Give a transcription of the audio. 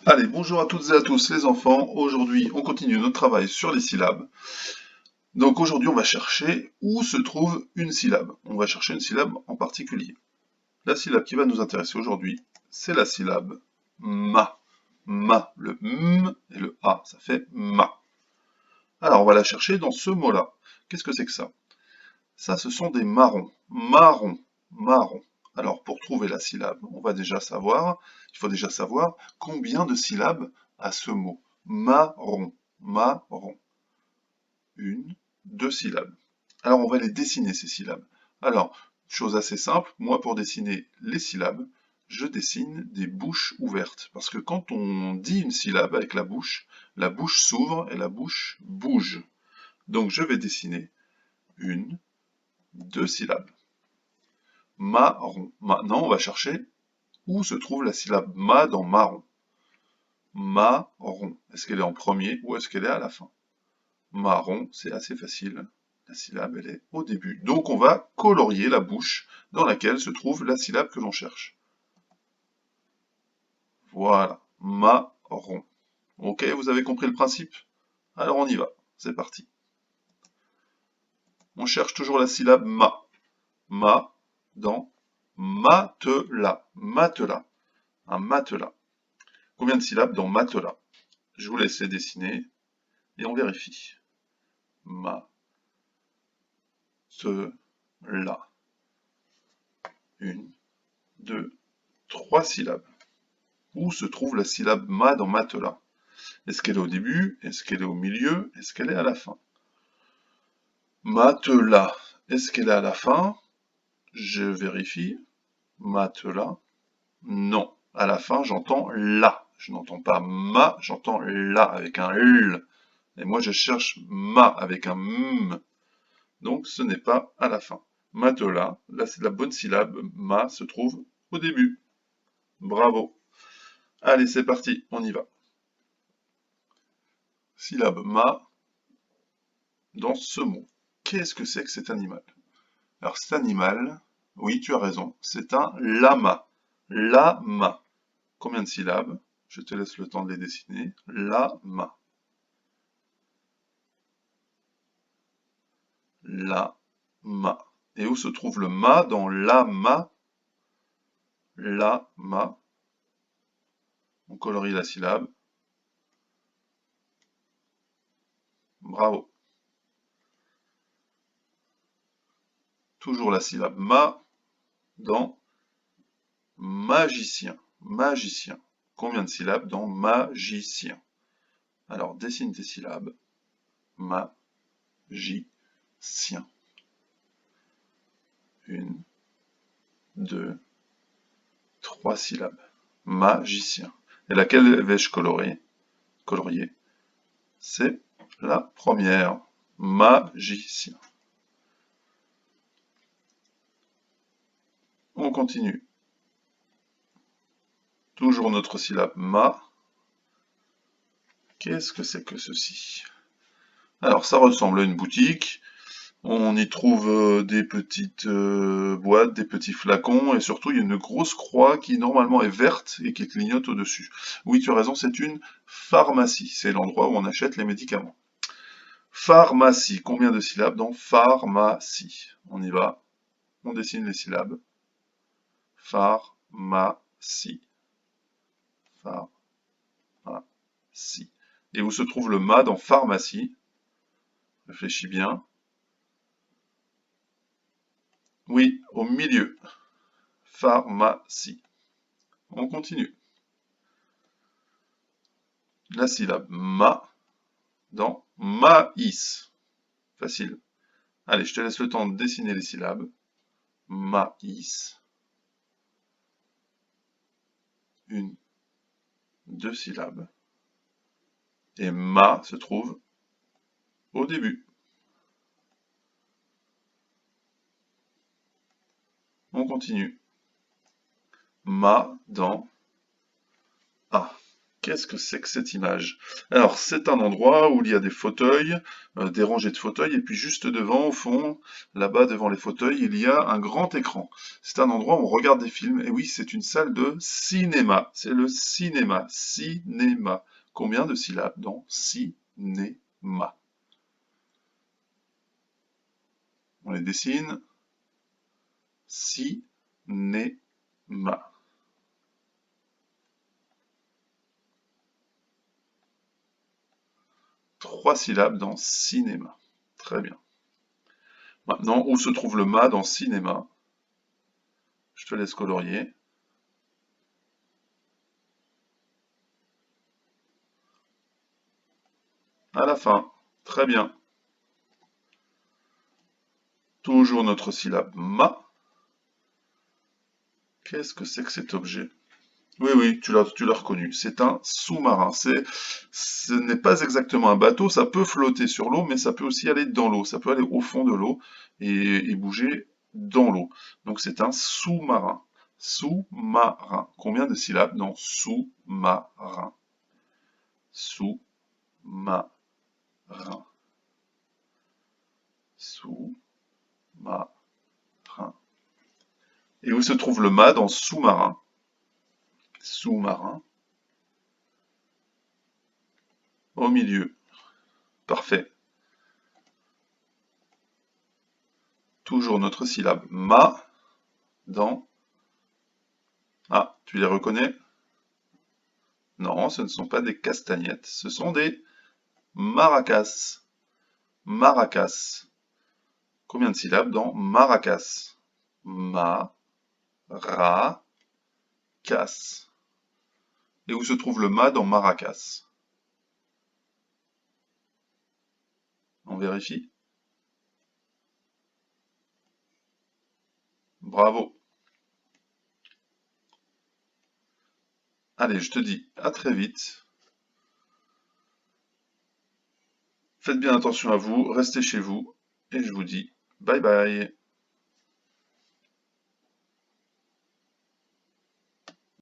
Allez, bonjour à toutes et à tous les enfants. Aujourd'hui, on continue notre travail sur les syllabes. Donc aujourd'hui, on va chercher où se trouve une syllabe. On va chercher une syllabe en particulier. La syllabe qui va nous intéresser aujourd'hui, c'est la syllabe ma. Ma, le m et le a, ça fait ma. Alors, on va la chercher dans ce mot-là. Qu'est-ce que c'est que ça? Ça, ce sont des marrons. Marron, marron. Alors, pour trouver la syllabe, il faut déjà savoir combien de syllabes a ce mot. Marron, marron. Une, deux syllabes. Alors, on va les dessiner, ces syllabes. Alors, chose assez simple, moi, pour dessiner les syllabes, je dessine des bouches ouvertes. Parce que quand on dit une syllabe avec la bouche s'ouvre et la bouche bouge. Donc, je vais dessiner une, deux syllabes. Marron. Maintenant, on va chercher où se trouve la syllabe ma dans marron. Marron. Est-ce qu'elle est en premier ou est-ce qu'elle est à la fin? Marron, c'est assez facile. La syllabe, elle est au début. Donc, on va colorier la bouche dans laquelle se trouve la syllabe que l'on cherche. Voilà. Marron. Ok, vous avez compris le principe? Alors, on y va. C'est parti. On cherche toujours la syllabe ma. Ma dans matelas. Matelas. Un matelas. Combien de syllabes dans matelas? Je vous laisse les dessiner et on vérifie. Ma, te, la. Une, deux, trois syllabes. Où se trouve la syllabe ma dans matelas? Est-ce qu'elle est au début? Est-ce qu'elle est au milieu? Est-ce qu'elle est à la fin? Matelas. Est-ce qu'elle est à la fin? Je vérifie. Matelas. Non. À la fin, j'entends la. Je n'entends pas ma, j'entends la avec un L. Et moi, je cherche ma avec un m. Donc, ce n'est pas à la fin. Matelas, là, c'est la bonne syllabe. Ma se trouve au début. Bravo. Allez, c'est parti, on y va. Syllabe ma dans ce mot. Qu'est-ce que c'est que cet animal? Alors, cet animal, oui, tu as raison, c'est un lama. Lama. Combien de syllabes? Je te laisse le temps de les dessiner. Lama. Lama. Et où se trouve le ma dans lama? Lama. On colorie la syllabe. Bravo. Toujours la syllabe ma dans magicien. Magicien. Combien de syllabes dans magicien? Alors, dessine tes syllabes. Magicien. Une, deux, trois syllabes. Magicien. Et laquelle vais-je colorier? C'est la première. Magicien. On continue. Toujours notre syllabe ma. Qu'est-ce que c'est que ceci? Alors, ça ressemble à une boutique. On y trouve des petites boîtes, des petits flacons, et surtout, il y a une grosse croix qui, normalement, est verte et qui clignote au-dessus. Oui, tu as raison, c'est une pharmacie. C'est l'endroit où on achète les médicaments. Pharmacie. Combien de syllabes dans pharmacie? On y va. On dessine les syllabes. Pharmacie. Pharmacie. Et où se trouve le ma dans pharmacie? Réfléchis bien. Oui, au milieu. Pharmacie. On continue. La syllabe ma dans maïs. Facile. Allez, je te laisse le temps de dessiner les syllabes. Maïs. Une, deux syllabes. Et ma se trouve au début. On continue. Ma dans A. Qu'est-ce que c'est que cette image? Alors, c'est un endroit où il y a des fauteuils, des rangées de fauteuils, et puis juste devant, au fond, là-bas, devant les fauteuils, il y a un grand écran. C'est un endroit où on regarde des films, et oui, c'est une salle de cinéma. C'est le cinéma. Cinéma. Combien de syllabes dans cinéma? On les dessine. Cinéma. 3 syllabes dans cinéma. Très bien. Maintenant, où se trouve le mât dans cinéma? Je te laisse colorier. À la fin. Très bien. Toujours notre syllabe ma. Qu'est-ce que c'est que cet objet? Oui, oui, tu l'as reconnu. C'est un sous-marin. Ce n'est pas exactement un bateau, ça peut flotter sur l'eau, mais ça peut aussi aller dans l'eau. Ça peut aller au fond de l'eau et bouger dans l'eau. Donc c'est un sous-marin. Sous-marin. Combien de syllabes dans sous-marin? Sous-marin. Sous-marin. Et où se trouve le mât dans sous-marin? Sous-marin. Au milieu. Parfait. Toujours notre syllabe ma dans... Ah, tu les reconnais? Non, ce ne sont pas des castagnettes, ce sont des maracas. Maracas. Combien de syllabes dans maracas? Ma, ra, cas. Et où se trouve le ma dans maracas? On vérifie. Bravo. Allez, je te dis à très vite. Faites bien attention à vous, restez chez vous, et je vous dis bye bye.